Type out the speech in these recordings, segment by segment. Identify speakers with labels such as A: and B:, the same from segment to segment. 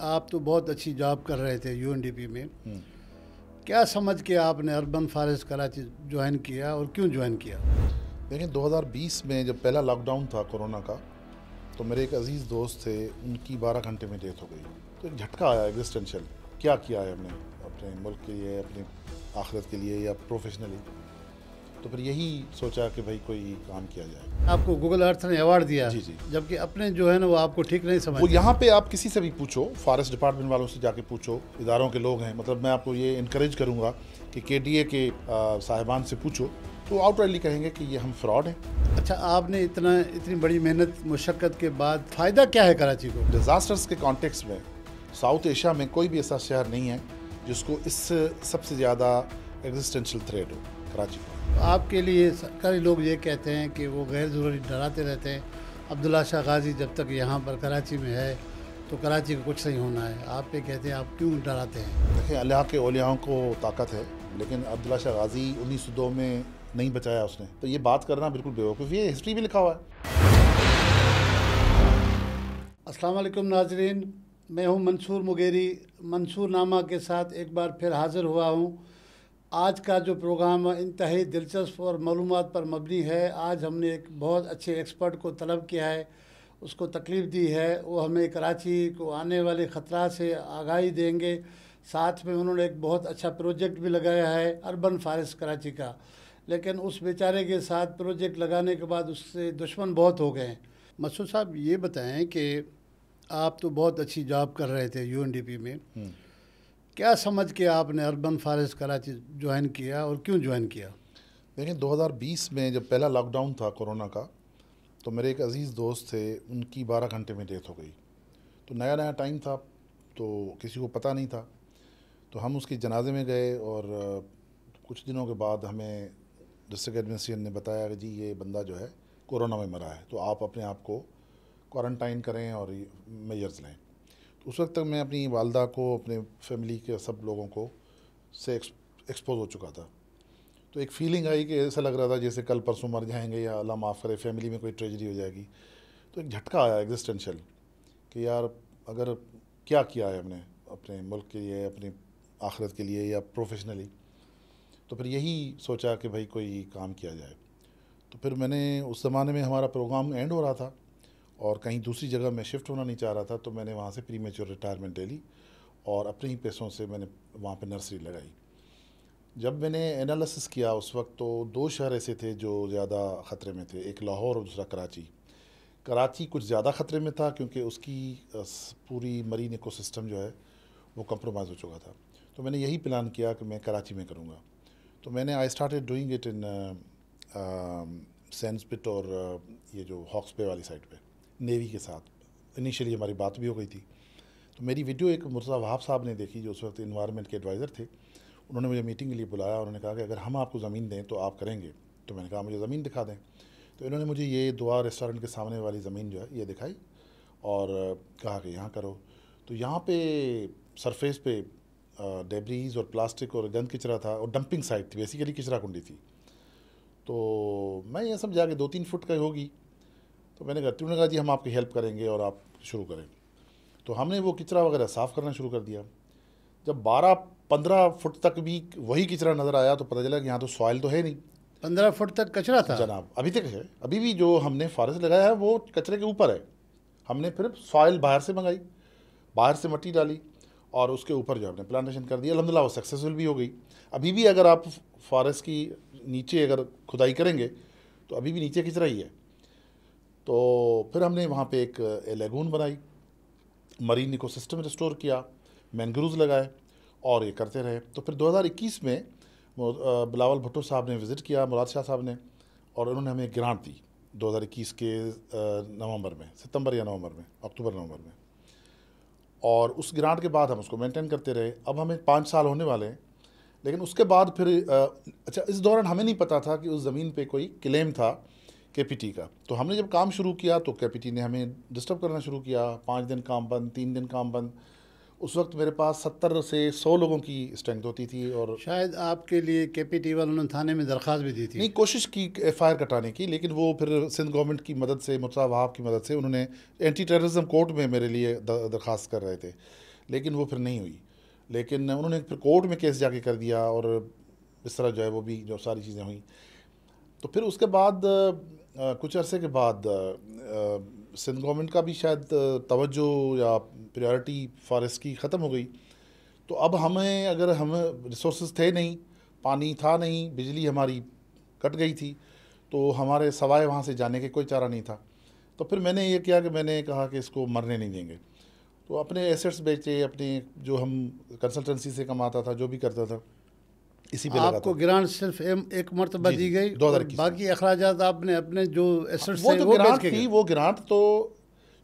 A: आप तो बहुत अच्छी जॉब कर रहे थे यूएनडीपी में।
B: हम्म।
A: क्या समझ के आपने अर्बन फॉरेस्ट कराची ज्वाइन किया और क्यों ज्वाइन किया?
B: देखिए 2020 में जब पहला लॉकडाउन था कोरोना का, तो मेरे एक अजीज़ दोस्त थे, उनकी 12 घंटे में डेथ हो गई। तो एक झटका आया एग्जिस्टेंशियल, क्या किया है हमने अपने मुल्क के लिए, अपनी आखिरत के लिए या प्रोफेशनली। तो फिर यही सोचा कि भाई कोई काम किया जाए।
A: आपको गूगल अर्थ ने अवार्ड दिया,
B: जी जी।
A: जबकि अपने जो है ना वो आपको ठीक नहीं
B: वो
A: समझते।
B: यहाँ पे आप किसी से भी पूछो, फॉरेस्ट डिपार्टमेंट वालों से जाके पूछो, इदारों के लोग हैं, मतलब मैं आपको ये इनक्रेज करूँगा कि केडीए के साहिबान से पूछो, तो आउटराइटली कहेंगे कि ये हम फ्रॉड हैं।
A: अच्छा, आपने इतनी बड़ी मेहनत मुशक्क़त के बाद फ़ायदा क्या है कराची को?
B: डिज़ास्टर्स के कॉन्टेक्स्ट में साउथ एशिया में कोई भी ऐसा शहर नहीं है जिसको इससे सबसे ज़्यादा एग्जिस्टेंशियल थ्रेट हो, कराची को।
A: आपके लिए सरकारी लोग ये कहते हैं कि वो गैर ज़रूरी डराते रहते हैं। अब्दुल्ला शाह गाजी जब तक यहाँ पर कराची में है तो कराची को कुछ नहीं होना है। आप ये कहते हैं, आप क्यों डराते हैं?
B: देखिए अल्लाह के औलियाओं को ताकत है, लेकिन अब्दुल्ला शाह गाजी 1902 में नहीं बचाया उसने, तो ये बात करना बिल्कुल बेवकूफ़ी है। हिस्ट्री भी लिखा हुआ है।
A: अस्सलाम वालेकुम नाजरीन, मैं हूं मंसूर मुगेरी। मंसूरनामा के साथ एक बार फिर हाज़िर हुआ हूं। आज का जो प्रोग्राम इंतहाई दिलचस्प और मालूमात पर मबनी है। आज हमने एक बहुत अच्छे एक्सपर्ट को तलब किया है, उसको तकलीफ़ दी है। वो हमें कराची को आने वाले ख़तरा से आगाही देंगे। साथ में उन्होंने एक बहुत अच्छा प्रोजेक्ट भी लगाया है अर्बन फॉरेस्ट कराची का, लेकिन उस बेचारे के साथ प्रोजेक्ट लगाने के बाद उससे दुश्मन बहुत हो गए हैं। मसूद साहब, ये बताएं कि आप तो बहुत अच्छी जॉब कर रहे थे यूएनडीपी में। क्या समझ के आपने अर्बन फॉरेस्ट कराची ज्वाइन किया और क्यों ज्वाइन किया?
B: देखिए 2020 में जब पहला लॉकडाउन था कोरोना का, तो मेरे एक अजीज़ दोस्त थे, उनकी 12 घंटे में डेथ हो गई। तो नया नया टाइम था, तो किसी को पता नहीं था, तो हम उसके जनाजे में गए और कुछ दिनों के बाद हमें डिस्ट्रिक्ट एडमिनिस्ट्रेशन ने बताया कि जी ये बंदा जो है कोरोना में मरा है, तो आप अपने आप को क्वारंटाइन करें और मेजर्स लें। तो उस वक्त तक मैं अपनी वालदा को, अपने फैमिली के सब लोगों को से एक्सपोज हो चुका था। तो एक फीलिंग आई कि ऐसा लग रहा था जैसे कल परसों मर जाएंगे या अल्लाह माफ़ करे फैमिली में कोई ट्रेजेडी हो जाएगी। तो एक झटका आया एग्जिस्टेंशियल कि यार अगर क्या किया है हमने अपने मुल्क के लिए, अपनी आखिरत के लिए या प्रोफेशनली। तो फिर यही सोचा कि भाई कोई काम किया जाए। तो फिर मैंने, उस ज़माने में हमारा प्रोग्राम एंड हो रहा था और कहीं दूसरी जगह मैं शिफ्ट होना नहीं चाह रहा था, तो मैंने वहाँ से प्री मेच्योर रिटायरमेंट ले ली और अपने ही पैसों से मैंने वहाँ पे नर्सरी लगाई। जब मैंने एनालिसिस किया उस वक्त, तो दो शहर ऐसे थे जो ज़्यादा ख़तरे में थे, एक लाहौर और दूसरा कराची। कराची कुछ ज़्यादा ख़तरे में था क्योंकि उसकी पूरी मरीन इकोसिस्टम जो है वो कंप्रोमाइज़ हो चुका था। तो मैंने यही प्लान किया कि मैं कराची में करूँगा। तो मैंने I started doing it in Sandspit और ये जो हॉक्स पे वाली साइड पे नेवी के साथ इनिशियली हमारी बात भी हो गई थी। तो मेरी वीडियो एक मुर्तज़ा वहाब साहब ने देखी, जो उस वक्त इन्वायरमेंट के एडवाइज़र थे। उन्होंने मुझे मीटिंग के लिए बुलाया और उन्होंने कहा कि अगर हम आपको ज़मीन दें तो आप करेंगे? तो मैंने कहा मुझे ज़मीन दिखा दें। तो इन्होंने मुझे ये दुआ रेस्टोरेंट के सामने वाली ज़मीन जो है ये दिखाई और कहा कि यहाँ करो। तो यहाँ पे सरफेस पे डेब्रीज और प्लास्टिक और गंद कचरा था और डंपिंग साइट थी, बेसिकली कचरा कुंडी थी। तो मैं ये सब जाके 2-3 फुट का होगी। तो मैंने कहा, उन्होंने कहा जी हम आपकी हेल्प करेंगे और आप शुरू करें। तो हमने वो कचरा वगैरह साफ़ करना शुरू कर दिया। जब 12-15 फुट तक भी वही कचरा नज़र आया तो पता चला कि यहाँ तो सॉइल तो है नहीं।
A: 15 फुट तक कचरा था?
B: जनाब अभी तक है, अभी भी जो हमने फॉरेस्ट लगाया है वो कचरे के ऊपर है। हमने फिर सॉइल बाहर से मंगाई, बाहर से मिट्टी डाली और उसके ऊपर जो हमने प्लांटेशन कर दिया। अल्हम्दुलिल्लाह वो सक्सेसफुल भी हो गई। अभी भी अगर आप फॉरेस्ट की नीचे अगर खुदाई करेंगे तो अभी भी नीचे कचरा ही है। तो फिर हमने वहाँ पे एक लेगून बनाई, मरीन इकोसिस्टम रिस्टोर किया, मैनग्रूव्स लगाए और ये करते रहे। तो फिर 2021 में बिलावल भुट्टो साहब ने विज़िट किया, मुराद शाह साहब ने, और उन्होंने हमें ग्रांट दी 2021 के नवंबर में, सितंबर या नवंबर में, अक्टूबर नवंबर में। और उस ग्रांट के बाद हम उसको मेंटेन करते रहे। अब हमें 5 साल होने वाले हैं, लेकिन उसके बाद फिर अच्छा, इस दौरान हमें नहीं पता था कि उस ज़मीन पे कोई क्लेम था केपीटी का। तो हमने जब काम शुरू किया तो केपीटी ने हमें डिस्टर्ब करना शुरू किया। 5 दिन काम बंद, 3 दिन काम बंद। उस वक्त मेरे पास 70 से 100 लोगों की स्ट्रेंथ होती थी। और
A: शायद आपके लिए KPT वालों ने थाने में दरख्वास्त भी दी थी।
B: नहीं, कोशिश की FIR कटाने की, लेकिन वो फिर सिंध गवर्नमेंट की मदद से, मुर्तज़ा वहाब की मदद से, उन्होंने एंटी टेररिज्म कोर्ट में मेरे लिए दरख्वास्त कर रहे थे, लेकिन वो फिर नहीं हुई। लेकिन उन्होंने फिर कोर्ट में केस जाके कर दिया, और इस तरह जो है वो भी जो सारी चीज़ें हुई। तो फिर उसके बाद कुछ अरसे के बाद सिंध गवर्नमेंट का भी शायद तवज्जो या प्रायोरिटी फॉरेस्ट की ख़त्म हो गई। तो अब हमें, अगर हम रिसोर्स थे नहीं, पानी था नहीं, बिजली हमारी कट गई थी, तो हमारे सवाए वहाँ से जाने के कोई चारा नहीं था। तो फिर मैंने ये किया कि मैंने कहा कि इसको मरने नहीं देंगे। तो अपने एसेट्स बेचे, अपने जो हम कंसल्टेंसी से कमाता था, जो भी करता था, इसी पे लगा
A: आपको
B: था।
A: ग्रांट सिर्फ एक मरतबा
B: जी,
A: दी
B: जी,
A: गई,
B: 2021
A: और बाकी अखराजात आपने अपने जो एसेट्स
B: वो
A: थे
B: जो
A: वो बेच
B: ग्रांट
A: के
B: थी,
A: गए।
B: वो ग्रांट तो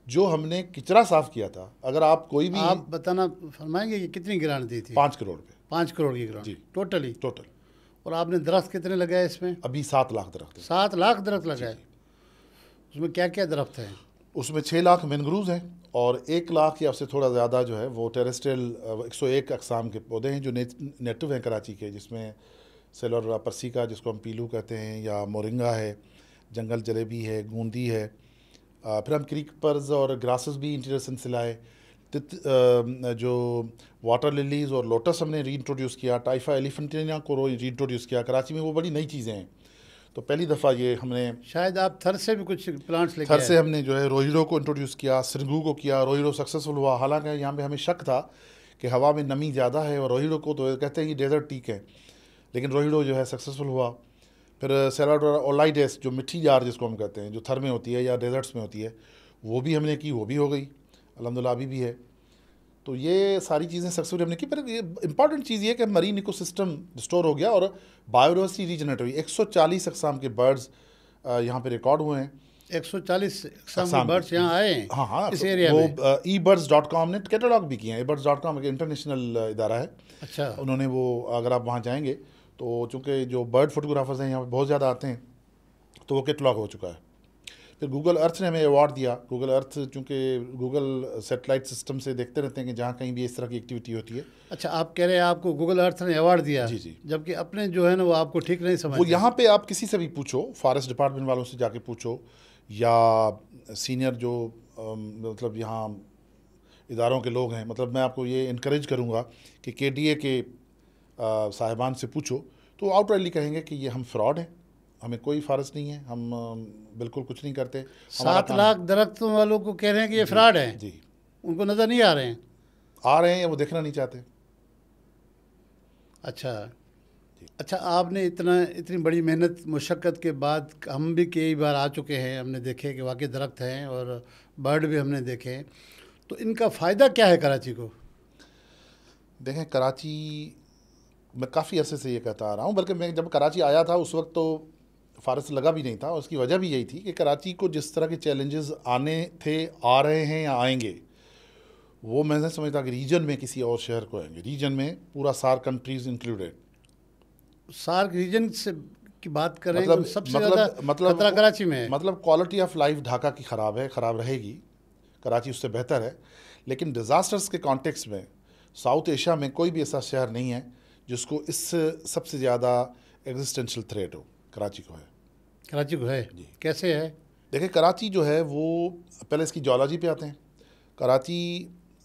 B: जो हमने किचरा साफ किया था, अगर आप कोई भी
A: आप बताना फरमाएंगे कि कितनी ग्रांट दी थी?
B: 5 करोड़ पे
A: 5 करोड़ की ग्रांट
B: जी।
A: टोटली।
B: टोटल।
A: और आपने दरख्त कितने लगाए इसमें?
B: अभी 7 लाख दरख्त हैं।
A: 7 लाख दरख्त लगाए। उसमें क्या क्या दरख्त हैं?
B: उसमें 6 लाख मैनग्रूव्स हैं, और 1 लाख या उससे थोड़ा ज़्यादा जो है वो टेरेस्ट्रियल 101 अकसाम के पौधे हैं जो नेटिव हैं कराची के, जिसमें सेलोरा परसिका, जिसको हम पीलू कहते हैं, या मोरिंगा है, जंगल जलेबी है, गूंदी है। फिर हम क्रीपर्स और ग्रासेस भी इंटीरियर सिलसिलाए, जो वाटर लिलीज़ और लोटस हमने रीइंट्रोड्यूस किया, टाइफा एलिफेंटिना को रीइंट्रोड्यूस किया कराची में। वो बड़ी नई चीज़ें हैं, तो पहली दफ़ा ये हमने,
A: शायद आप थर से भी कुछ प्लांट्स लेके
B: थर से
A: आए।
B: हमने जो है रोहिरो को इंट्रोड्यूस किया, सिरगू को किया। रोहिरो सक्सेसफुल हुआ, हालांकि यहाँ पे हमें शक था कि हवा में नमी ज़्यादा है, और रोहिरो को तो कहते हैं कि डेजर्ट टीक है, लेकिन रोहिरो जो है सक्सेसफुल हुआ। फिर सेलाडोरा ओलाइडेस, जो मिट्टी जार जिसको हम कहते हैं, जो थर में होती है या डेजर्ट्स में होती है, वो भी हमने की, वो भी हो गई अल्हम्दुलिल्लाह, अभी भी है। तो ये सारी चीज़ें सक्सेसफुल हमने की। पर ये इंपॉर्टेंट चीज़ ये कि मरीन इकोसिस्टम रिस्टोर हो गया और बायोडाइवर्सिटी रीजनरेट हुई। 140 अकसाम के बर्ड्स यहाँ पे रिकॉर्ड हुए हैं।
A: 140 अकसाम के
B: अकसाम
A: बर्ड्स यहाँ आए हैं
B: हाँ हाँ,
A: इस एरिया में।
B: वो eBirds.com ने कैटलॉग भी किए हैं। eBirds.com एक इंटरनेशनल इदारा है।
A: अच्छा।
B: उन्होंने वो, अगर आप वहाँ जाएंगे तो चूँकि जो बर्ड फोटोग्राफर्स हैं यहाँ पे बहुत ज़्यादा आते हैं, तो वो कैटलॉग हो चुका है। फिर गूगल अर्थ ने हमें अवार्ड दिया। गूगल अर्थ चूँकि गूगल सेटेलाइट सिस्टम से देखते रहते हैं कि जहाँ कहीं भी इस तरह की एक्टिविटी होती है।
A: अच्छा, आप कह रहे हैं आपको गूगल अर्थ ने अवार्ड दिया?
B: जी जी।
A: जबकि अपने जो है ना वो आपको ठीक नहीं
B: वो
A: समझते।
B: यहाँ पे आप किसी से भी पूछो, फॉरेस्ट डिपार्टमेंट वालों से जाके पूछो, या सीनियर जो मतलब यहाँ इदारों के लोग हैं, मतलब मैं आपको ये इनक्रेज करूँगा कि KDA के साहिबान से पूछो, तो आउटराइटली कहेंगे कि ये हम फ्रॉड हैं, हमें कोई फॉरेस्ट नहीं है, हम बिल्कुल कुछ नहीं करते।
A: 7 लाख दरख्तों वालों को कह रहे हैं कि ये फ्रॉड है।
B: जी,
A: उनको नज़र नहीं आ रहे हैं।
B: आ रहे हैं या वो देखना नहीं चाहते।
A: अच्छा, आपने इतनी बड़ी मेहनत मुशक्क़त के बाद, हम भी कई बार आ चुके हैं, हमने देखे कि वाकई दरख्त हैं और बर्ड भी हमने देखे हैं, तो इनका फ़ायदा क्या है कराची को?
B: देखें, कराची, मैं काफ़ी अरसे से ये कहता आ रहा हूँ, बल्कि मैं जब कराची आया था उस वक्त तो फॉरेस्ट लगा भी नहीं था। उसकी वजह भी यही थी कि कराची को जिस तरह के चैलेंजेस आने थे, आ रहे हैं या आएंगे, वो मैं नहीं समझता कि रीजन में किसी और शहर को आएंगे। रीजन में पूरा SAARC countries included.
A: SAARC region से की बात करें
B: मतलब
A: तो सबसे ज़्यादा खतरा कराची में है।
B: मतलब क्वालिटी ऑफ लाइफ ढाका की ख़राब है, ख़राब रहेगी। कराची उससे बेहतर है, लेकिन डिज़ास्टर्स के कॉन्टेक्स्ट में साउथ एशिया में कोई भी ऐसा शहर नहीं है जिसको इससे सबसे ज़्यादा एग्जिस्टेंशियल थ्रेट हो। कराची को है।
A: कराची को है
B: जी।
A: कैसे है?
B: देखिए, कराची जो है वो, पहले इसकी जियोलॉजी पे आते हैं। कराची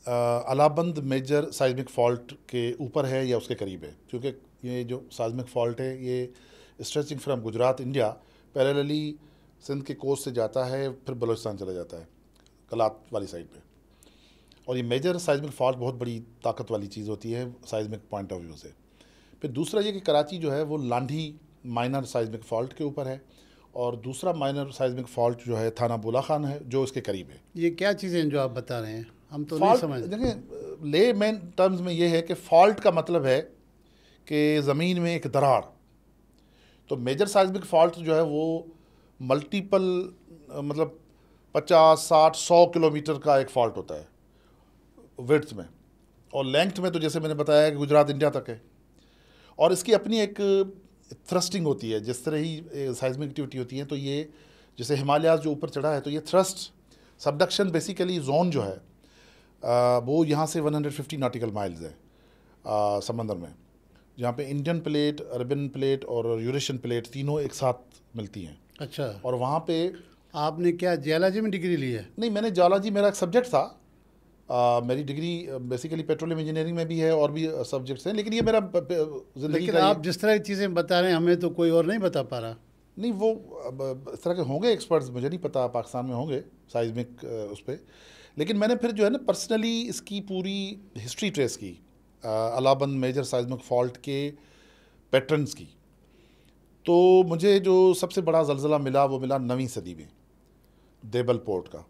B: अलाबंद मेजर साइज्मिक फॉल्ट के ऊपर है या उसके करीब है, क्योंकि ये जो साइज्मिक फॉल्ट है ये stretching from Gujarat India parallelly Sindh के कोस्ट से जाता है, फिर बलूचिस्तान चला जाता है कलात वाली साइड पे। और ये मेजर साइज्मिक फॉल्ट बहुत बड़ी ताकत वाली चीज़ होती है साइज्मिक पॉइंट ऑफ व्यू से। फिर दूसरा ये कि कराची जो है वो लांढी माइनर साइज्मिक फॉल्ट के ऊपर है, और दूसरा माइनर साइज्मिक फॉल्ट जो है थाना बुला खान है, जो इसके करीब है।
A: ये क्या चीज़ें हैं जो आप बता रहे हैं? हम तो नहीं समझ।
B: देखिए, ले मेन टर्म्स में ये है कि फॉल्ट का मतलब है कि ज़मीन में एक दरार। तो मेजर साइज्मिक फॉल्ट जो है वो मल्टीपल, मतलब 50, 60, 100 किलोमीटर का एक फॉल्ट होता है विड्थ में, और लेंथ में तो जैसे मैंने बताया कि गुजरात इंडिया तक है। और इसकी अपनी एक थ्रस्टिंग होती है, जिस तरह ही साइज्मिक एक्टिविटी होती है। तो ये जैसे हिमालयाज जो ऊपर चढ़ा है, तो ये थ्रस्ट सबडक्शन बेसिकली जोन जो है वो यहाँ से 150 नॉटिकल माइल्स है समंदर में, जहाँ पे इंडियन प्लेट, अरबियन प्लेट और यूरेशियन प्लेट तीनों एक साथ मिलती हैं।
A: अच्छा,
B: और वहाँ पे
A: आपने क्या जियोलॉजी में डिग्री ली है?
B: नहीं, मैंने जियोलॉजी मेरा एक सब्जेक्ट था। मेरी डिग्री बेसिकली पेट्रोलियम इंजीनियरिंग में भी है और भी सब्जेक्ट्स हैं, लेकिन ये मेरा ज़िंदगी
A: लेकिन
B: का
A: आप जिस तरह की चीज़ें बता रहे हैं हमें तो कोई और नहीं बता पा रहा।
B: नहीं, वो इस तरह के होंगे एक्सपर्ट्स, मुझे नहीं पता पाकिस्तान में होंगे साइज़मिक उस पर। लेकिन मैंने फिर जो है ना पर्सनली इसकी पूरी हिस्ट्री ट्रेस की, अलाबंद मेजर साइज़मिक फॉल्ट के पैटर्न्स की। तो मुझे जो सबसे बड़ा ज़लज़ला मिला वो मिला 9वीं सदी में, देबल पोर्ट का।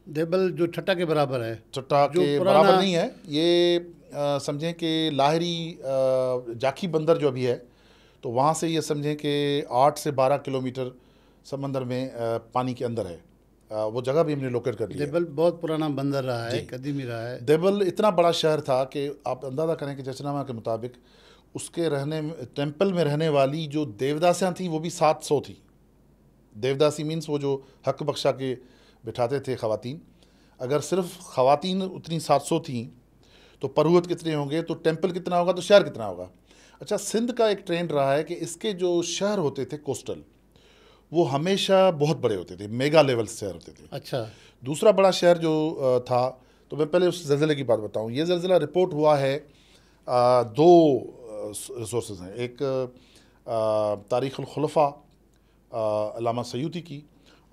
A: देबल जो ठट्टा के बराबर है?
B: चट्टा
A: जो
B: के
A: पुराना-
B: बराबर नहीं है ये, समझें कि लाहरी जाखी बंदर जो अभी है, तो वहाँ से ये समझें कि 8 से 12 किलोमीटर समंदर में पानी के अंदर है। वो जगह भी हमने लोकेट कर ली है।
A: देबल बहुत पुराना बंदर रहा है,
B: जी।
A: कदीमी रहा है।
B: देबल इतना बड़ा शहर था कि आप अंदाज़ा करें कि जचनामा के मुताबिक उसके रहने टेम्पल में रहने वाली जो देवदासियाँ थी वो भी 700 थी। देवदासी मीन्स वो जो हक बख्शा के बिठाते थे ख़वातीन। अगर सिर्फ ख़वातीन उतनी 700 थी तो परुवत कितने होंगे, तो टेम्पल कितना होगा, तो शहर कितना होगा। अच्छा, सिंध का एक ट्रेंड रहा है कि इसके जो शहर होते थे कोस्टल, वो हमेशा बहुत बड़े होते थे, मेगा लेवल शहर होते थे।
A: अच्छा,
B: दूसरा बड़ा शहर जो था, तो मैं पहले उस ज़लज़ले की बात बताऊं। ये ज़लज़ला रिपोर्ट हुआ है, दो रिसोर्सेज हैं। एक तारीख़ुल खुलफ़ा अल्लामा सयूती की,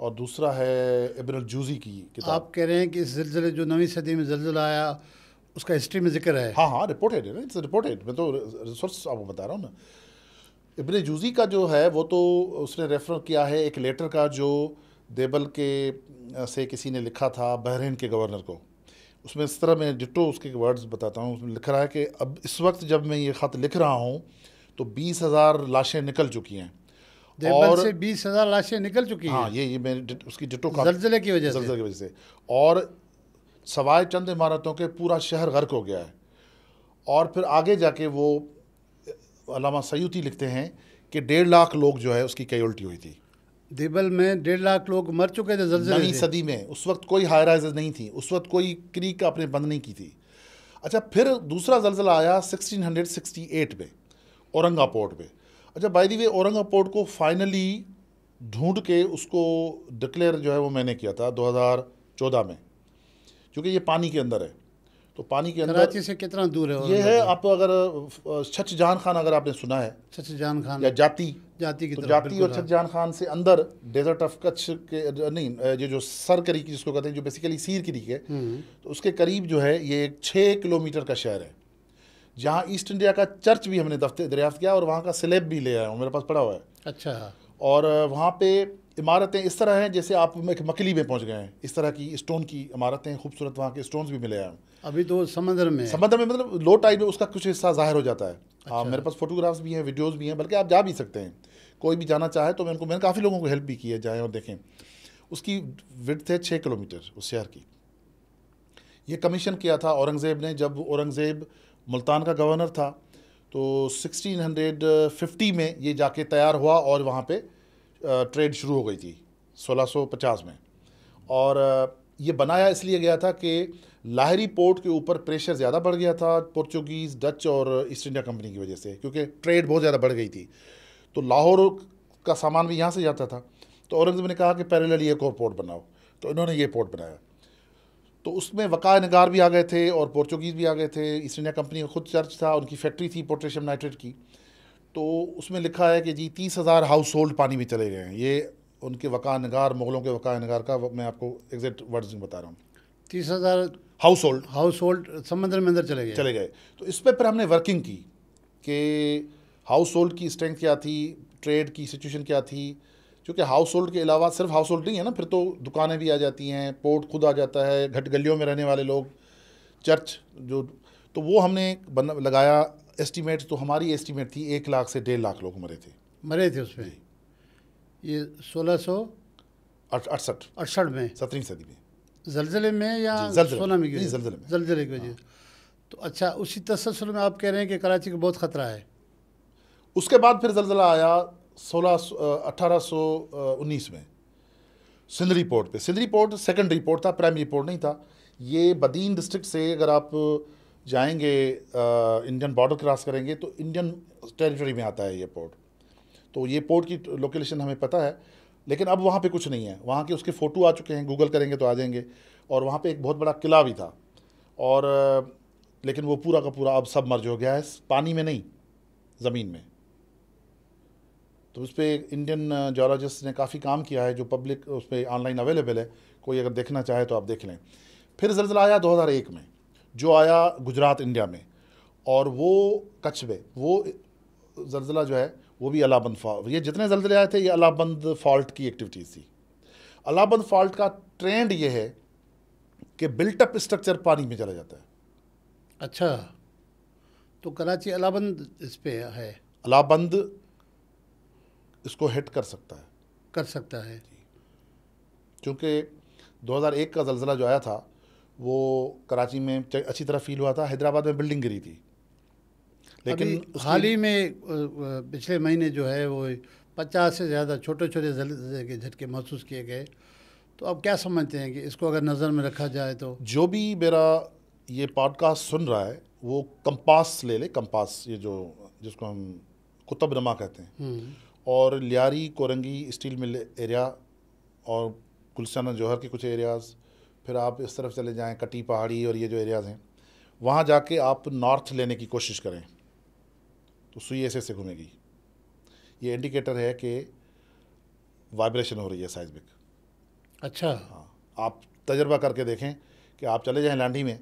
B: और दूसरा है इब्न अल-जूज़ी की किताब।
A: आप कह रहे हैं कि इस ज़लज़ले जो 9वीं सदी में ज़लज़ला आया उसका हिस्ट्री में जिक्र है?
B: हाँ हाँ, रिपोर्टेड है ना, इट्स रिपोर्टेड। मैं तो रिसोर्स आपको बता रहा हूँ ना। इब्न जूज़ी का जो है वो तो उसने रेफर किया है एक लेटर का जो देबल के से किसी ने लिखा था बहरीन के गवर्नर को। उसमें इस तरह मैं डिटो उसके वर्ड्स बताता हूँ। उसमें लिख रहा है कि अब इस वक्त जब मैं ये ख़त लिख रहा हूँ तो 20,000 लाशें निकल चुकी हैं।
A: देबल से 20,000 लाशें निकल चुकी हैं?
B: हाँ, ये मैं उसकी डिटो का
A: ज़लज़ले की वजह से?
B: ज़लज़ले की वजह से। और सवाए चंद इमारतों के पूरा शहर गर्क हो गया है। और फिर आगे जाके वो अल्लामा सयूती लिखते हैं कि 1.5 लाख लोग जो है उसकी कैजुअल्टी हुई थी।
A: देबल में 1.5 लाख लोग मर चुके थे ज़लज़ले
B: 9वीं
A: से?
B: सदी में। उस वक्त कोई हाई राइजेज नहीं थी, उस वक्त कोई क्रीक आपने बंद नहीं की थी। अच्छा, फिर दूसरा ज़लज़ला आया 1668 में औरंगा पोर्ट पे। अच्छा, by the way Auranga port को फाइनली ढूंढ के उसको डिक्लेयर जो है वो मैंने किया था 2014 में, क्योंकि ये पानी के अंदर है। तो पानी के अंदर
A: कराची से कितना दूर है
B: ये है।
A: औरंगाबाद?
B: आप अगर छछ जहान खान अगर आपने सुना है,
A: छछजान खान
B: या जाती
A: की
B: तो
A: तरफ,
B: जाती
A: बिल्कुल
B: और
A: हाँ।
B: छछजान खान से अंदर डेजर्ट ऑफ कच्छ के नहीं, ये जो सर क्रीक जिसको कहते हैं, जो बेसिकली सीर क्रीक है, तो उसके करीब जो है ये एक 6 किलोमीटर का शहर है, जहाँ ईस्ट इंडिया का चर्च भी हमने दरियाफ्त किया और वहाँ का स्लेब भी ले आया हूँ, मेरे पास पड़ा हुआ है।
A: अच्छा,
B: और वहाँ पे इमारतें इस तरह हैं जैसे आप मकली में पहुँच गए हैं। इस तरह की स्टोन की इमारतें खूबसूरत, वहाँ के स्टोन्स भी मिले आए हैं।
A: अभी तो समंदर में है।
B: समंदर में मतलब लो टाइड में उसका कुछ हिस्सा ज़ाहिर हो जाता है। हाँ,
A: अच्छा।
B: मेरे पास फोटोग्राफ्स भी हैं, वीडियोस भी हैं, बल्कि आप जा भी सकते हैं। कोई भी जाना चाहे तो मैंने काफ़ी लोगों को हेल्प भी की है, जाएँ और देखें। उसकी विड्थ है 6 किलोमीटर उस शहर की। ये कमीशन किया था औरंगज़ेब ने, जब औरंगज़ेब मुल्तान का गवर्नर था, तो 1650 में ये जाके तैयार हुआ और वहाँ पे ट्रेड शुरू हो गई थी 1650 में। और ये बनाया इसलिए गया था कि लाहौरी पोर्ट के ऊपर प्रेशर ज़्यादा बढ़ गया था पोर्चुगीज़, डच और ईस्ट इंडिया कंपनी की वजह से, क्योंकि ट्रेड बहुत ज़्यादा बढ़ गई थी। तो लाहौर का सामान भी यहाँ से जाता था। तो औरंगज़ेब ने कहा कि पैरेलल एक और पोर्ट बनाओ, तो इन्होंने ये पोर्ट बनाया। तो उसमें वक़ाए नगार भी आ गए थे और पोर्चुगीज़ भी आ गए थे। ईस्ट इंडिया कंपनी का खुद चर्च था, उनकी फैक्ट्री थी पोटेशियम नाइट्रेट की। तो उसमें लिखा है कि जी 30,000 हाउस होल्ड पानी में चले गए हैं। ये उनके वक़ाए नगार, मुग़लों के वक़ाए नगार का मैं आपको एग्जैक्ट वर्ड्स बता रहा हूँ।
A: 30,000
B: हाउस होल्ड
A: समंदर में अंदर चले गए।
B: तो इस पर फिर हमने वर्किंग की कि हाउस होल्ड की स्ट्रेंथ क्या थी, ट्रेड की सिचुएशन क्या थी। क्योंकि हाउस होल्ड के अलावा सिर्फ हाउस होल्ड नहीं है ना, फिर तो दुकानें भी आ जाती हैं, पोर्ट खुद आ जाता है, घट गलियों में रहने वाले लोग, चर्च जो, तो वो हमने लगाया एस्टीमेट। तो हमारी एस्टीमेट थी 1 लाख से 1.5 लाख लोग मरे थे
A: उसमें। ये 1668 में
B: 17वीं सदी में
A: ज़लज़ले में या 16 में? ज़लज़ले की वजह। तो अच्छा, उसी तसलसल में आप कह रहे हैं कि कराची को बहुत ख़तरा है।
B: उसके बाद फिर ज़लज़ला आया 1819 में सिंध रिपोर्ट पे। सिंध रिपोर्ट सेकेंड रिपोर्ट था, प्राइमरी रिपोर्ट नहीं था। ये बदीन डिस्ट्रिक्ट से अगर आप जाएंगे, इंडियन बॉर्डर क्रॉस करेंगे तो इंडियन टेरिटरी में आता है ये पोर्ट। तो ये पोर्ट की लोकेशन हमें पता है, लेकिन अब वहाँ पे कुछ नहीं है। वहाँ के उसके फ़ोटो आ चुके हैं, गूगल करेंगे तो आ जाएंगे। और वहाँ पे एक बहुत बड़ा किला भी था, और लेकिन वो पूरा का पूरा अब सब मर्ज हो गया है, पानी में नहीं, ज़मीन में। तो उस पर इंडियन जोलॉजिस्ट ने काफ़ी काम किया है, जो पब्लिक उस पर ऑनलाइन अवेलेबल है, कोई अगर देखना चाहे तो आप देख लें। फिर ज़लज़ला आया 2001 में, जो आया गुजरात इंडिया में, और वो कच्छ में वो ज़लज़ला जो है वो भी अलाबंद फॉल्ट। ये जितने ज़लज़ले आए थे ये अलाबंद फॉल्ट की एक्टिविटीज़ थी। अलाबंद फॉल्ट का ट्रेंड ये है कि बिल्टअप स्ट्रक्चर पानी में चला जाता है।
A: अच्छा, तो कराची अलाबंद इस पे है,
B: अलाबंद इसको हिट कर सकता है,
A: कर सकता है।
B: क्योंकि 2001 का ज़लज़ला जो आया था वो कराची में अच्छी तरह फील हुआ था। हैदराबाद में बिल्डिंग गिरी थी, लेकिन
A: हाल ही में पिछले महीने जो है वो 50 से ज़्यादा छोटे छोटे ज़लज़ले के झटके महसूस किए गए। तो अब क्या समझते हैं कि इसको अगर नज़र में रखा जाए तो?
B: जो भी मेरा ये पॉडकास्ट सुन रहा है वो कंपास ले ले, कंपास ये जो जिसको हम कुतुबनुमा कहते हैं, और Lyari Korangi steel mill area और गुलशन जौहर के कुछ एरियाज़, फिर आप इस तरफ चले जाएं कटी पहाड़ी और ये जो एरियाज़ हैं, वहाँ जाके आप नॉर्थ लेने की कोशिश करें तो सुई ऐसे घूमेगी। ये इंडिकेटर है कि वाइब्रेशन हो रही है, साइज़मिक।
A: अच्छा,
B: हाँ, आप तजर्बा करके देखें कि आप चले जाएं लांडी में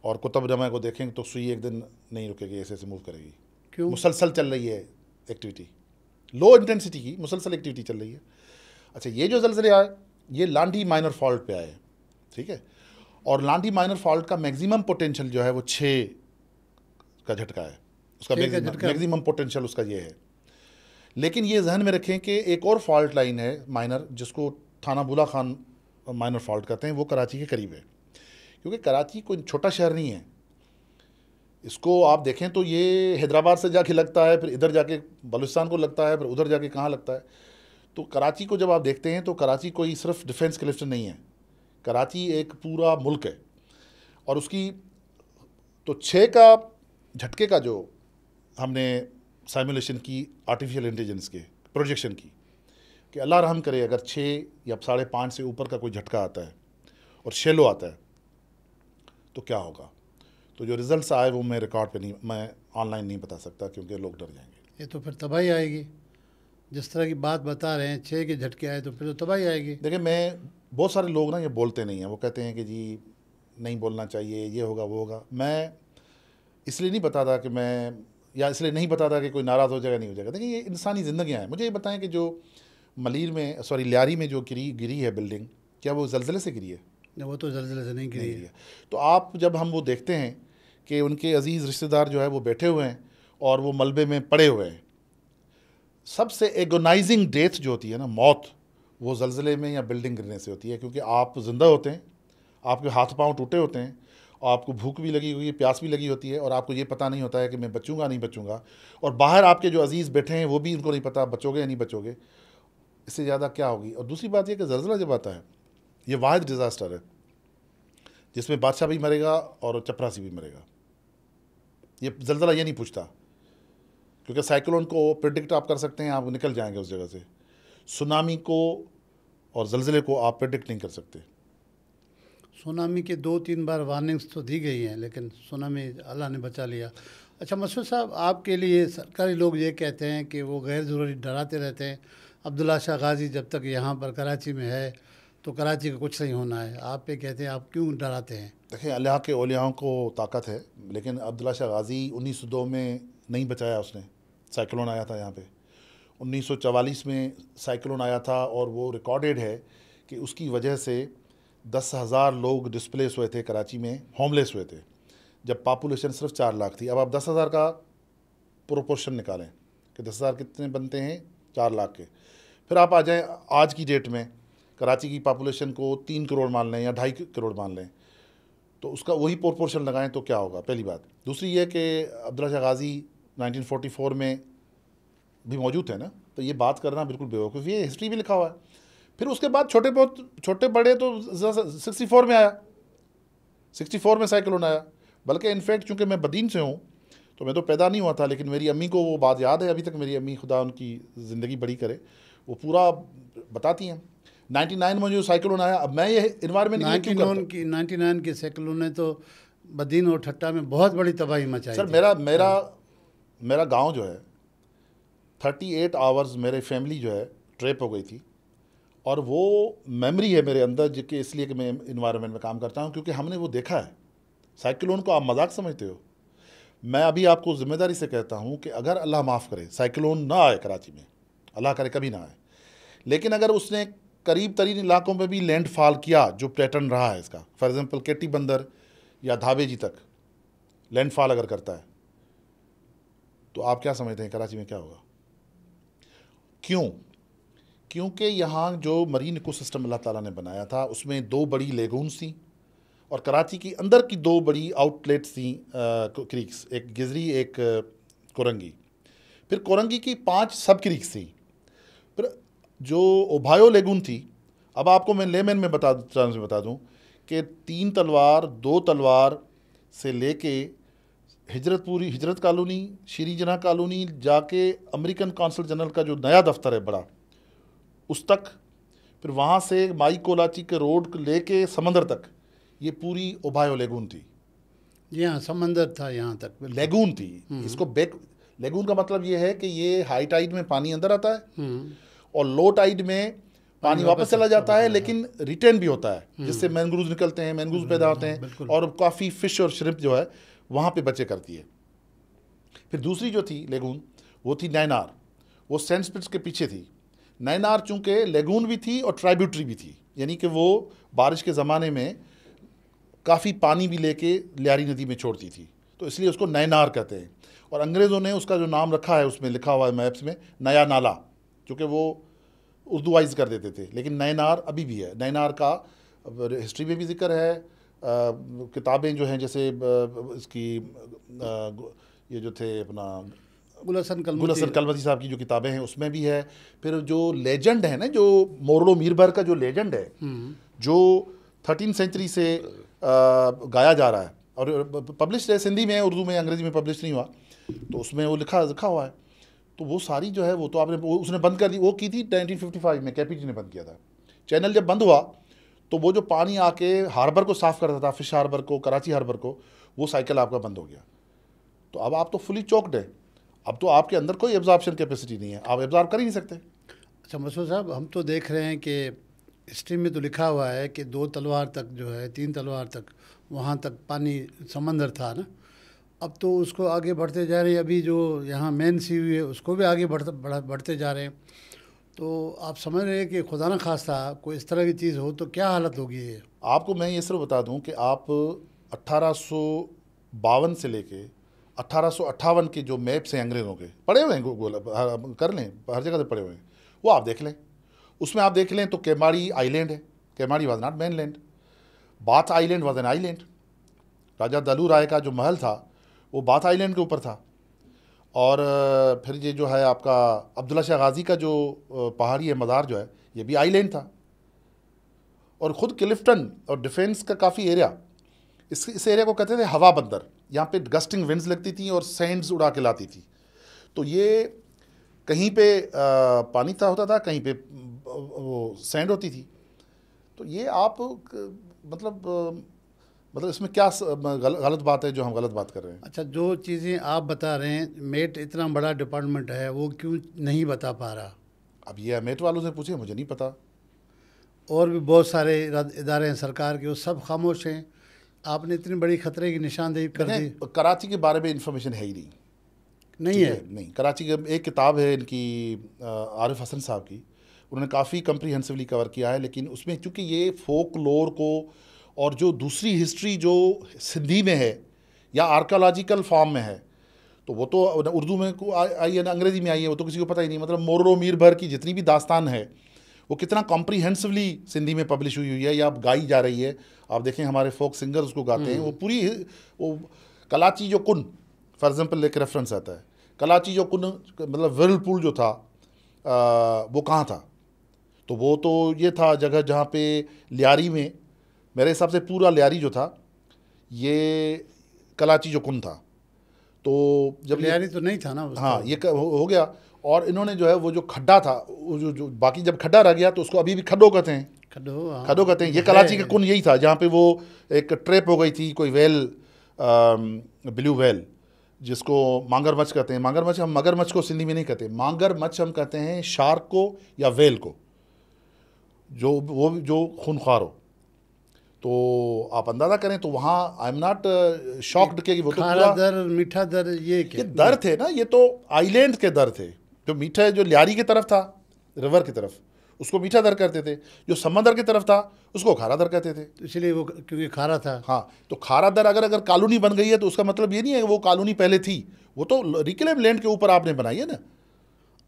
B: और कुतुबनुमा को देखें तो सुई एक दिन नहीं रुकेगी, ऐसे मूव करेगी।
A: क्यों?
B: मुसलसल चल रही है एक्टिविटी, लो इंटेंसिटी की मुसलसल एक्टिविटी चल रही है। अच्छा, ये जो ज़लज़ले आए ये लांडी माइनर फॉल्ट पे आए, ठीक है, और लांडी माइनर फॉल्ट का मैक्सिमम पोटेंशियल जो है वो 6 का झटका है, उसका मैक्सिमम पोटेंशियल उसका ये है। लेकिन ये जहन में रखें कि एक और फॉल्ट लाइन है माइनर, जिसको थाना बुला खान माइनर फॉल्ट कहते हैं, वो कराची के करीब है। क्योंकि कराची कोई छोटा शहर नहीं है, इसको आप देखें तो ये हैदराबाद से जाके लगता है, फिर इधर जाके बलूचिस्तान को लगता है, फिर उधर जाके कहाँ लगता है। तो कराची को जब आप देखते हैं तो कराची कोई सिर्फ डिफेंस क्लिफ्टन नहीं है, कराची एक पूरा मुल्क है। और उसकी तो 6 का झटके का जो हमने साइमुलेशन की आर्टिफिशियल इंटेलिजेंस के प्रोजेक्शन की, कि अल्लाह रहम करे अगर 6 या 5.5 से ऊपर का कोई झटका आता है और शेलो आता है तो क्या होगा। तो जो रिजल्ट्स आए वो मैं रिकॉर्ड पे नहीं, मैं ऑनलाइन नहीं बता सकता क्योंकि लोग डर जाएंगे।
A: ये तो फिर तबाही आएगी। जिस तरह की बात बता रहे हैं 6 के झटके आए तो फिर तो तबाही आएगी।
B: देखिए, मैं बहुत सारे लोग ना ये बोलते नहीं हैं, वो कहते हैं कि जी नहीं बोलना चाहिए, ये होगा वो होगा। मैं इसलिए नहीं बताता कि मैं, या इसलिए नहीं बताता कि कोई नाराज़ हो जाएगा नहीं हो जाएगा। देखिए, ये इंसानी ज़िंदगियाँ हैं। मुझे ये बताएं कि जो मलीर में लियारी में जो गिरी है बिल्डिंग, क्या वो ज़लज़ले से गिरी है?
A: वो तो ज़लज़ले से नहीं गिरी है।
B: तो आप जब हम वो देखते हैं कि उनके अजीज़ रिश्तेदार जो है वो बैठे हुए हैं और वो मलबे में पड़े हुए हैं, सबसे एगोनाइजिंग डेथ जो होती है ना, मौत, वो ज़लज़ले में या बिल्डिंग गिरने से होती है। क्योंकि आप ज़िंदा होते हैं, आपके हाथ पांव टूटे होते हैं, और आपको भूख भी लगी हुई है, प्यास भी लगी होती है, और आपको ये पता नहीं होता है कि मैं बचूंगा नहीं बचूंगा, और बाहर आपके जो अजीज़ बैठे हैं वो भी इनको नहीं पता बचोगे या नहीं बचोगे। इससे ज़्यादा क्या होगी। और दूसरी बात यह कि ज़लज़ला जब आता है ये वाहिद डिज़ास्टर है जिसमें बादशाह भी मरेगा और चपरासी भी मरेगा। ये ज़लज़ला ये नहीं पूछता, क्योंकि साइक्लोन को प्रेडिक्ट आप कर सकते हैं, आप निकल जाएंगे उस जगह से। सुनामी को और ज़लज़ले को आप प्रेडिक्ट नहीं कर सकते।
A: सुनामी के 2-3 बार वार्निंग्स तो दी गई हैं, लेकिन सुनामी अल्लाह ने बचा लिया। अच्छा मसूद साहब, आपके लिए सरकारी लोग ये कहते हैं कि वो गैर ज़रूरी डराते रहते हैं। अब्दुल्ला शाह गाजी जब तक यहाँ पर कराची में है तो कराची का कुछ नहीं होना है। आप पे कहते हैं, आप क्यों डराते हैं?
B: देखिए, अल्लाह के औलियाओं को ताकत है, लेकिन अब्दुल्ला शाह गाजी 1902 में नहीं बचाया उसने। साइक्लोन आया था यहाँ पे, 1944 में साइक्लोन आया था, और वो रिकॉर्डेड है कि उसकी वजह से 10,000 लोग डिस्प्लेस हुए थे कराची में, होमलेस हुए थे, जब पॉपुलेशन सिर्फ 4 लाख थी। अब आप 10,000 का प्रोपोर्शन निकालें कि 10,000 कितने बनते हैं 4 लाख के। फिर आप आ जाएँ आज की डेट में, कराची की पॉपुलेशन को 3 करोड़ मान लें या 2.5 करोड़ मान लें, तो उसका वही प्रोपोर्शन लगाएं तो क्या होगा, पहली बात। दूसरी ये कि अब्दुल्ला शाह गाजी 1944 में भी मौजूद है ना, तो ये बात करना बिल्कुल बेवकूफ़ी है, हिस्ट्री भी लिखा हुआ है। फिर उसके बाद छोटे बड़े तो 64 में आया, 64 में साइक्लोन आया। बल्कि इनफैक्ट चूँकि मैं बदीन से हूँ तो मैं तो पैदा नहीं हुआ था, लेकिन मेरी अम्मी को वो बात याद है अभी तक। मेरी अम्मी, खुदा उनकी ज़िंदगी बड़ी करे, वो पूरा बताती हैं 99 में जो साइक्लोन आया। अब मैं ये इन्वायरमेंट के लिए क्यों करता हूं?
A: 99 की साइक्लोन ने तो बदीन और ठट्टा में बहुत बड़ी तबाही मचाई
B: सर
A: थी।
B: मेरा गांव जो है 38 आवर्स मेरे फैमिली जो है ट्रैप हो गई थी। और वो मेमोरी है मेरे अंदर, जो कि इसलिए कि मैं इन्वायरमेंट में काम करता हूं, क्योंकि हमने वो देखा है। साइक्लोन को आप मजाक समझते हो? मैं अभी आपको ज़िम्मेदारी से कहता हूं कि अगर अल्लाह माफ़ करे साइक्लोन ना आए कराची में, अल्लाह करे कभी ना आए, लेकिन अगर उसने करीब तरीन इलाकों में भी लैंडफॉल किया, जो पैटर्न रहा है इसका, फॉर एग्जांपल केटी बंदर या धाबेजी तक लैंडफॉल अगर करता है, तो आप क्या समझते हैं कराची में क्या होगा? क्यों? क्योंकि यहाँ जो मरीन इकोसिस्टम अल्लाह ताला ने बनाया था उसमें 2 बड़ी लेगून्स थी, और कराची की अंदर की 2 बड़ी आउटलेट्स थी, क्रीक्स, एक गिजरी, एक कोरंगी। फिर कोरंगी की 5 सब क्रीक्स थी। फिर जो ओबायो लेगून थी, अब आपको मैं लेमन में बता दूं कि 3 तलवार, 2 तलवार से लेके हिजरत कॉलोनी, श्री जनाह कॉलोनी जाके अमेरिकन कौंसल जनरल का जो नया दफ्तर है बड़ा, उस तक, फिर वहाँ से माई कोलाची के रोड लेके समंदर तक, ये पूरी ओबायो लेगून थी।
A: जी हाँ, समंदर था यहाँ तक,
B: लेगून थी। इसको लेगून का मतलब ये है कि ये हाई टाइड में पानी अंदर आता है और लो टाइड में पानी वापस चला जाता है, लेकिन रिटर्न भी होता है, जिससे मैंग्रोव्स निकलते हैं, मैंग्रोव्स पैदा होते हैं, और काफ़ी फिश और श्रिम्प जो है वहाँ पे बच्चे करती है। फिर दूसरी जो थी लेगून, वो थी नैनार, वो सेंट स्पिट्स के पीछे थी। नैनार चूँकि लेगून भी थी और ट्राइब्यूटरी भी थी, यानी कि वो बारिश के ज़माने में काफ़ी पानी भी लेके लियारी नदी में छोड़ती थी, तो इसलिए उसको नैनार कहते हैं। और अंग्रेज़ों ने उसका जो नाम रखा है, उसमें लिखा हुआ है मैप्स में, नया नाला, क्योंकि वो उर्दूवाइज कर देते थे, लेकिन नैनार अभी भी है। नैनार का हिस्ट्री में भी जिक्र है, किताबें जो हैं, जैसे इसकी ये जो थे अपना
A: गुलशन
B: कलमती साहब की जो किताबें हैं उसमें भी है। फिर जो लेजेंड है ना, जो मोरलो मीरबर का जो लेजेंड है, जो 13वीं सेंचुरी से गाया जा रहा है और पब्लिश है, सिंधी में, उर्दू में, अंग्रेजी में पब्लिश नहीं हुआ, तो उसमें वो लिखा हुआ है। तो वो सारी जो है वो तो उसने बंद कर दी, वो की थी 1955 में, KPG ने बंद किया था। चैनल जब बंद हुआ तो वो जो पानी आके हार्बर को साफ़ करता था, फिश हार्बर को, कराची हार्बर को, वो साइकिल आपका बंद हो गया। तो अब आप तो फुली चोक्ड है, अब तो आपके अंदर कोई एब्जॉर्प्शन कैपेसिटी नहीं है, आप एब्जॉर्ब कर ही नहीं सकते।
A: अच्छा मसूद साहब, हम तो देख रहे हैं कि हिस्ट्री में तो लिखा हुआ है कि 2 तलवार तक जो है, 3 तलवार तक, वहाँ तक पानी समंदर था ना। अब तो उसको आगे बढ़ते जा रहे हैं, अभी जो यहाँ मेन सी हुई है उसको भी आगे बढ़ते जा रहे हैं। तो आप समझ रहे हैं कि खुदा न खास्ता कोई इस तरह की चीज़ हो तो क्या हालत होगी ये?
B: आपको मैं ये सिर्फ बता दूं कि आप 1852 से लेके 1858 के जो मैप्स हैं अंग्रेज़ों के, पढ़े हुए हैं, कर लें, हर जगह से पढ़े हुए हैं, वो आप देख लें। उसमें आप देख लें तो केमाड़ी आइलैंड है, Kemari was not mainland, both island was an island. Raja Dalu Rai का जो महल था वो बाथ आइलैंड के ऊपर था। और फिर ये जो है आपका अब्दुल्ला शाह गाजी का जो पहाड़ी है मज़ार जो है, ये भी आइलैंड था। और ख़ुद क्लिफ्टन और डिफेंस का काफ़ी एरिया, इस एरिया को कहते थे हवा बंदर। यहाँ पे गस्टिंग विंड्स लगती थी और सैंड्स उड़ा के लाती थी। तो ये कहीं पे पानी था होता था, कहीं पे वो सैंड होती थी। तो ये आप मतलब इसमें क्या गलत बात है जो हम गलत बात कर रहे हैं?
A: अच्छा, जो चीज़ें आप बता रहे हैं, मेट इतना बड़ा डिपार्टमेंट है, वो क्यों नहीं बता पा रहा?
B: अब ये मेट वालों से पूछे, मुझे नहीं पता।
A: और भी बहुत सारे इदारे हैं सरकार के, वो सब खामोश हैं। आपने इतनी बड़ी खतरे की निशानदेही कर दी।
B: कराची के बारे में इंफॉर्मेशन है ही
A: नहीं है।
B: नहीं, कराची की एक किताब है इनकी, आरिफ हसन साहब की, उन्होंने काफ़ी कम्प्रीहेंसिवली कवर किया है, लेकिन उसमें चूँकि ये फोक लोर को और जो दूसरी हिस्ट्री जो सिंधी में है या आर्कोलॉजिकल फॉर्म में है, तो वो तो उर्दू में आई है ना, अंग्रेज़ी में आई है, वो तो किसी को पता ही नहीं। मतलब मोरो मीर भर की जितनी भी दास्तान है वो कितना कॉम्प्रीहेंसिवली सिंधी में पब्लिश हुई है या गाई जा रही है। आप देखें हमारे फोक सिंगर्स उसको गाते हैं, वो पूरी, वो कलाची जो कुन फॉर एग्जांपल एक रेफरेंस आता है, कलाची जो कुन मतलब व्हर्लपूल जो था वो कहाँ था? तो वो तो ये था जगह जहाँ पे लियारी में, मेरे हिसाब से पूरा लियारी जो था ये कराची जो कुन था, तो जब
A: लियारी तो नहीं था ना उसका।
B: हाँ, ये हो गया। और इन्होंने जो है वो जो खड्डा था, वो जो बाकी जब खड्डा रह गया तो उसको अभी भी खड्डो कहते हैं,
A: खड्डो, हाँ।
B: खड्डो कहते हैं। ये कराची का कुन यही था जहाँ पे वो एक ट्रैप हो गई थी, कोई वेल, ब्लू वेल, जिसको मांगरमच्छ कहते हैं। मांगरमच्छ, हम मगरमच्छ को सिंधी में नहीं कहते, मांगरमच्छ हम कहते हैं शार्क को या वेल को, जो वो जो खूनख्वार हो। तो आप अंदाज़ा करें तो वहाँ आई एम नॉट शॉक्ड कि वो तो
A: खारा
B: पूरा
A: दर, मीठा दर, ये क्या
B: ये दर थे ना, ये तो आइलैंड के दर थे। जो मीठा जो लियारी की तरफ था, रिवर की तरफ, उसको मीठा दर कहते थे। जो समंदर की तरफ था उसको खारा दर कहते थे।
A: तो इसलिए वो क्योंकि खारा था।
B: हाँ, तो खारा दर अगर कॉलोनी बन गई है तो उसका मतलब ये नहीं है कि वो कॉलोनी पहले थी, वो तो रिक्लेम लैंड के ऊपर आपने बनाई है ना।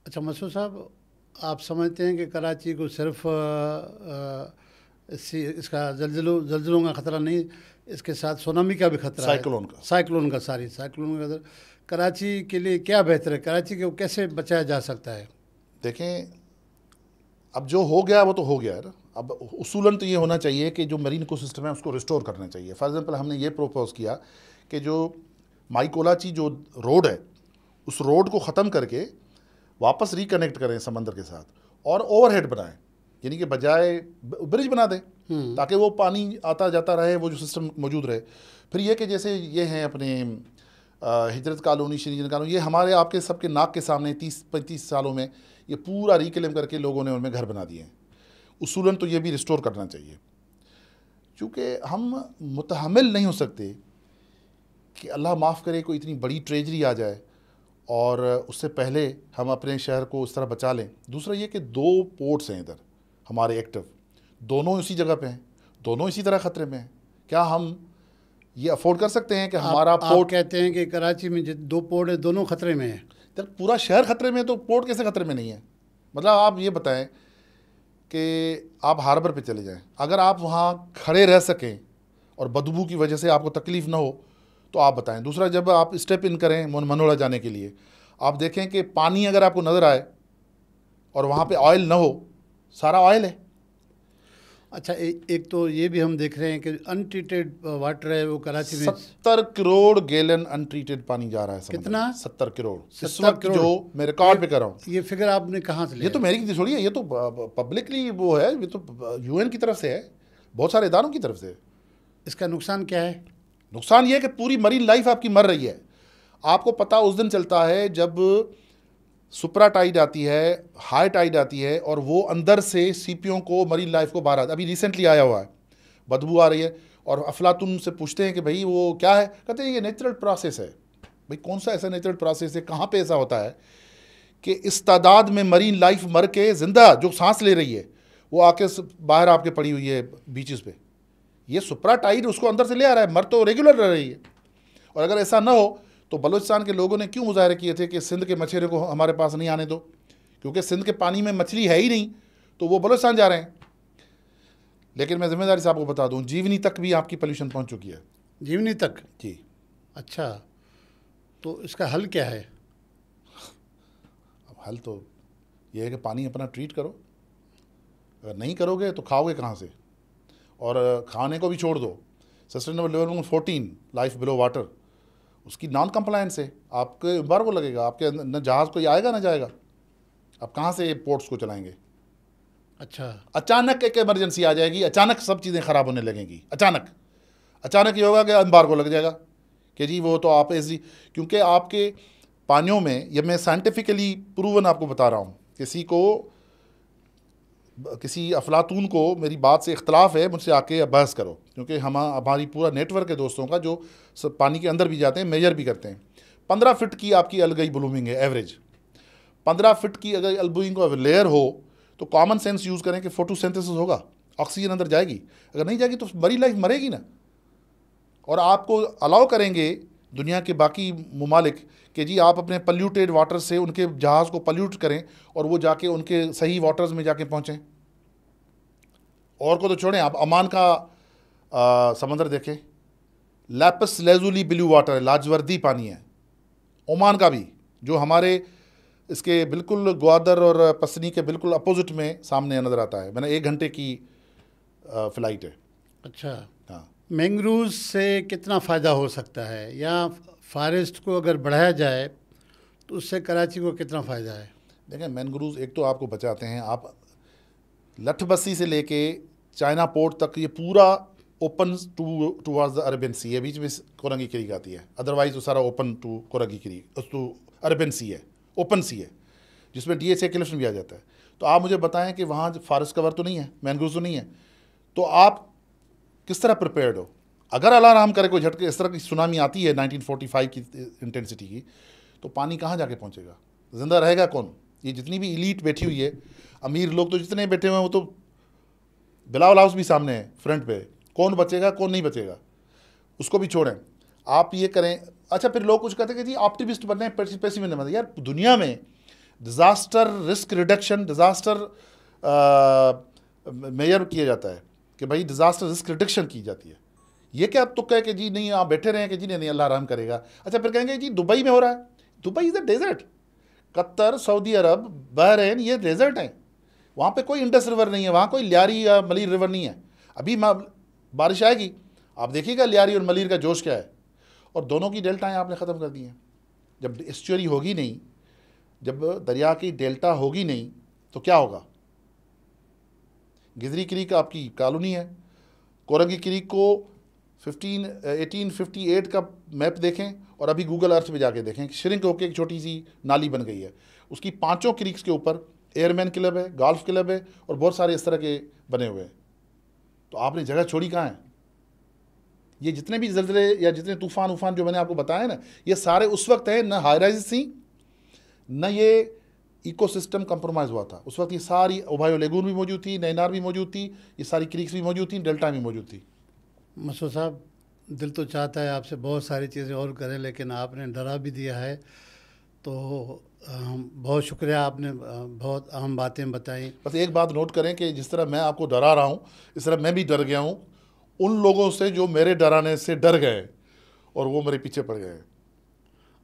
A: अच्छा मसूद साहब, आप समझते हैं कि कराची को सिर्फ इसका जल्जलों का ख़तरा नहीं, इसके साथ सुनामी का भी खतरा है, साइक्लोन का खतरा। कराची के लिए क्या बेहतर है, कराची को कैसे बचाया जा सकता है?
B: देखें, अब जो हो गया वो तो हो गया है ना। अब उसूलन तो ये होना चाहिए कि जो मरीन इकोसिस्टम है उसको रिस्टोर करना चाहिए। फॉर एग्जांपल हमने ये प्रोपोज किया कि जो माईकोलाची जो रोड है, उस रोड को ख़त्म करके वापस रिकनेक्ट करें समंदर के साथ, और ओवरहेड बनाएं, यानी कि बजाय ब्रिज बना दें ताकि वो पानी आता जाता रहे, वो जो सिस्टम मौजूद रहे। फिर ये कि जैसे ये हैं अपने हिजरत कॉलोनी, श्रीजन कॉलोनी, ये हमारे आपके सबके नाक के सामने 30-35 सालों में ये पूरा रिक्लेम करके लोगों ने उनमें घर बना दिए हैं। उसूलन तो ये भी रिस्टोर करना चाहिए, क्योंकि हम मुतहम्मिल नहीं हो सकते कि अल्लाह माफ़ करे कोई इतनी बड़ी ट्रेजरी आ जाए और उससे पहले हम अपने शहर को उस तरह बचा लें। दूसरा ये कि 2 पोर्ट्स हैं इधर हमारे एक्टिव, दोनों इसी जगह पे हैं, दोनों इसी तरह ख़तरे में हैं। क्या हम ये अफोर्ड कर सकते हैं कि हमारा पोर्ट?
A: कहते हैं कि कराची में 2 पोर्ट है, दोनों ख़तरे में हैं।
B: जब पूरा शहर ख़तरे में है तो पोर्ट कैसे ख़तरे में नहीं है? मतलब आप ये बताएं कि आप हार्बर पे चले जाएं, अगर आप वहाँ खड़े रह सकें और बदबू की वजह से आपको तकलीफ़ ना हो तो आप बताएं। दूसरा, जब आप स्टेप इन करें मनोड़ा जाने के लिए, आप देखें कि पानी अगर आपको नज़र आए और वहाँ पे ऑयल ना हो, सारा ऑयल है।
A: अच्छा, एक तो ये भी हम देख रहे हैं कि अनट्रीटेड वाटर है वो कराची में
B: 70 करोड़ गैलन अनट्रीटेड पानी जा रहा है।
A: कितना?
B: 70 करोड़।
A: 70 करोड़
B: जो मैं रिकॉर्ड पे कर रहा हूँ।
A: ये फिगर आपने कहाँ से लिया?
B: ये तो मेरी थोड़ी है, ये तो पब्लिकली वो है, ये तो यूएन की तरफ से है, बहुत सारे इदारों की तरफ से।
A: इसका नुकसान क्या है?
B: नुकसान ये है कि पूरी मरीन लाइफ आपकी मर रही है। आपको पता उस दिन चलता है जब सुपरा टाइड आती है, हाई टाइड आती है, और वो अंदर से सीपियों को, मरीन लाइफ को बाहर आता। अभी रिसेंटली आया हुआ है, बदबू आ रही है, और अफलातुन से पूछते हैं कि भाई वो क्या है, कहते हैं ये नेचुरल प्रोसेस है। भाई कौन सा ऐसा नेचुरल प्रोसेस है, कहाँ पे ऐसा होता है कि इस तादाद में मरीन लाइफ मर के ज़िंदा जो सांस ले रही है वो आके बाहर आपके पड़ी हुई है बीचेस पे। ये सुपरा टाइड उसको अंदर से ले आ रहा है, मर तो रेगुलर रह रही है। और अगर ऐसा ना हो तो बलूचिस्तान के लोगों ने क्यों मुजाहरे किए थे कि सिंध के मछेरे को हमारे पास नहीं आने दो, क्योंकि सिंध के पानी में मछली है ही नहीं, तो वो बलूचिस्तान जा रहे हैं। लेकिन मैं जिम्मेदारी से आपको बता दूं, जीवनी तक भी आपकी पोल्यूशन पहुंच चुकी है।
A: जीवनी तक?
B: जी।
A: अच्छा, तो इसका हल क्या है?
B: अब हल तो ये है कि पानी अपना ट्रीट करो, अगर नहीं करोगे तो खाओगे कहाँ से, और खाने को भी छोड़ दो। Sustainable development 14 life below water, उसकी नॉन कंप्लायंस है, आपके एम्बार्गो लगेगा, आपके न जहाज़ कोई आएगा ना जाएगा, आप कहाँ से पोर्ट्स को चलाएंगे?
A: अच्छा,
B: अचानक एक इमरजेंसी आ जाएगी, अचानक सब चीज़ें ख़राब होने लगेंगी, अचानक ये होगा कि एम्बार्गो लग जाएगा कि जी वो तो आप ऐसी, क्योंकि आपके पानियों में, ये मैं साइंटिफिकली प्रूवन आपको बता रहा हूँ, किसी अफलातून को मेरी बात से इख्तलाफ है, मुझसे आके बहस करो, क्योंकि हमारी पूरा नेटवर्क है दोस्तों का जो सब पानी के अंदर भी जाते हैं, मेजर भी करते हैं। 15 फीट की आपकी अलगई ब्लूमिंग है एवरेज। 15 फीट की अगर अलबुइंग को लेयर हो तो कॉमन सेंस यूज़ करें कि फोटोसिंथेसिस होगा, ऑक्सीजन अंदर जाएगी। अगर नहीं जाएगी तो मरीन लाइफ मरेगी ना। और आपको अलाउ करेंगे दुनिया के बाकी ममालिक कि जी आप अपने पल्यूटेड वाटर से उनके जहाज़ को पल्यूट करें और वो जाके उनके सही वाटर्स में जाके पहुँचें। और को तो छोड़ें, आप अमान का समंदर देखें, लैपिस लेजुली ब्लू वाटर है, लाजवर्दी पानी है। ओमान का भी, जो हमारे इसके बिल्कुल ग्वादर और पसनी के बिल्कुल अपोजिट में सामने नज़र आता है। मैंने 1 घंटे की फ़्लाइट है।
A: अच्छा।
B: हाँ,
A: मैंग्रोव से कितना फ़ायदा हो सकता है, या फॉरेस्ट को अगर बढ़ाया जाए तो उससे कराची को कितना फ़ायदा है?
B: देखें, मैनग्रूव्स एक तो आपको बचाते हैं, आप लठ बस्ती से लेके चाइना पोर्ट तक ये पूरा open towards the Arabian sea है, बीच में कोरंगी क्रीक आती है, अदरवाइज तो सारा open to Korangi creek to Arabian sea है, ओपन सी है, जिसमें DHA क्लिफ्स भी आ जाता है। तो आप मुझे बताएं कि वहाँ फॉरेस्ट कवर तो नहीं है, मैनग्रूव्स तो नहीं है, तो आप किस तरह प्रिपेयर्ड हो? अगर अल्लाह रहम करे कोई झटके इस तरह की सुनामी आती है 1945 की इंटेंसिटी की, तो पानी कहाँ जाके पहुँचेगा? जिंदा रहेगा कौन? ये जितनी भी इलीट बैठी हुई है, अमीर लोग तो जितने बैठे हुए हैं वो तो बिलावल हाउस भी सामने है फ्रंट पे, कौन बचेगा कौन नहीं बचेगा उसको भी छोड़ें। आप ये करें। अच्छा, फिर लोग कुछ कहते हैं कि जी ऑप्टिमिस्ट बनने पेसिमिस्ट बनने। यार, दुनिया में disaster risk reduction, disaster measure किया जाता है कि भाई डिज़ास्टर रिस्क रिडक्शन की जाती है। ये क्या अब तो कहे कि जी नहीं आप बैठे रहें कि जी नहीं अल्लाह रहम करेगा। अच्छा, फिर कहेंगे जी दुबई में हो रहा है, Dubai is a desert, Qatar, Saudi Arab, Bahrain, ये डेजर्ट हैं, वहाँ पे कोई इंडस रिवर नहीं है, वहाँ कोई लियारी या मलीर रिवर नहीं है। अभी बारिश आएगी, आप देखिएगा लियारी और मलीर का जोश क्या है। और दोनों की डेल्टाएँ आपने ख़त्म कर दी हैं। जब एस्चुअरी होगी नहीं, जब दरिया की डेल्टा होगी नहीं, तो क्या होगा? गिजरी क्रीक आपकी कॉलोनी है, कोरंगी क्रीक को 1858 का मैप देखें और अभी गूगल अर्थ पे जाके देखें, श्रिंक होकर एक छोटी सी नाली बन गई है। उसकी 5 क्रीक्स के ऊपर एयरमैन क्लब है, गोल्फ क्लब है और बहुत सारे इस तरह के बने हुए हैं। तो आपने जगह छोड़ी कहाँ है? ये जितने भी जल्जले या जितने तूफान उफान जो मैंने आपको बताया ना, ये सारे उस वक्त है न हाई राइज थी, न ये इकोसिस्टम कंप्रोमाइज़ हुआ था। उस वक्त ये सारी ओबायो लेगून भी मौजूद थी, नैनार भी मौजूद थी, ये सारी क्रीक्स भी मौजूद थी, डेल्टा भी मौजूद थी।
A: मसूद साहब, दिल तो चाहता है आपसे बहुत सारी चीज़ें और करें, लेकिन आपने डरा भी दिया है। तो बहुत शुक्रिया, आपने बहुत अहम बातें बताई।
B: बस एक बात नोट करें कि जिस तरह मैं आपको डरा रहा हूँ, इस तरह मैं भी डर गया हूँ उन लोगों से जो मेरे डराने से डर गए और वो मेरे पीछे पड़ गए।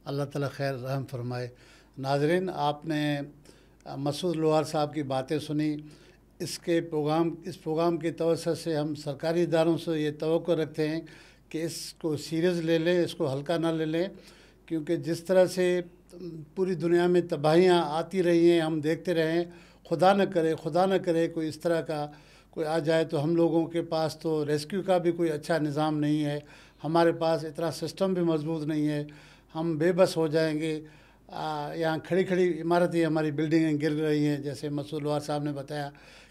A: अल्लाह ताला खैर रहम फरमाए। नाज़रीन, आपने मसूद लोहार साहब की बातें सुनी। इस प्रोग्राम की तवज्जो से हम सरकारी इदारों से ये तवक्को रखते हैं कि इसको सीरियस ले लें, इसको हल्का ना ले लें, क्योंकि जिस तरह से पूरी दुनिया में तबाहियाँ आती रही हैं, हम देखते रहे हैं। खुदा न करे कोई इस तरह का कोई आ जाए, तो हम लोगों के पास तो रेस्क्यू का भी कोई अच्छा निज़ाम नहीं है, हमारे पास इतना सिस्टम भी मजबूत नहीं है, हम बेबस हो जाएंगे। यहाँ खड़ी खड़ी इमारतें, हमारी बिल्डिंगें गिर रही हैं। जैसे मसूद लोहार साहब ने बताया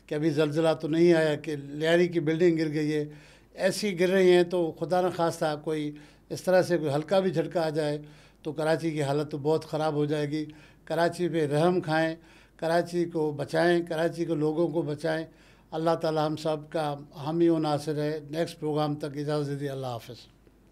A: कि अभी ज़लज़ला तो नहीं आया कि लियारी की बिल्डिंग गिर गई है, ऐसी गिर रही हैं। तो खुदा न खास्ता कोई इस तरह से कोई हल्का भी झटका आ जाए तो कराची की हालत तो बहुत ख़राब हो जाएगी। कराची पे रहम खाएं, कराची को बचाएं, कराची के लोगों को बचाएं। अल्लाह ताला हम सब का हामी व नासिर है। नेक्स्ट प्रोग्राम तक इजाज़त दी। अल्लाह हाफ़िज़।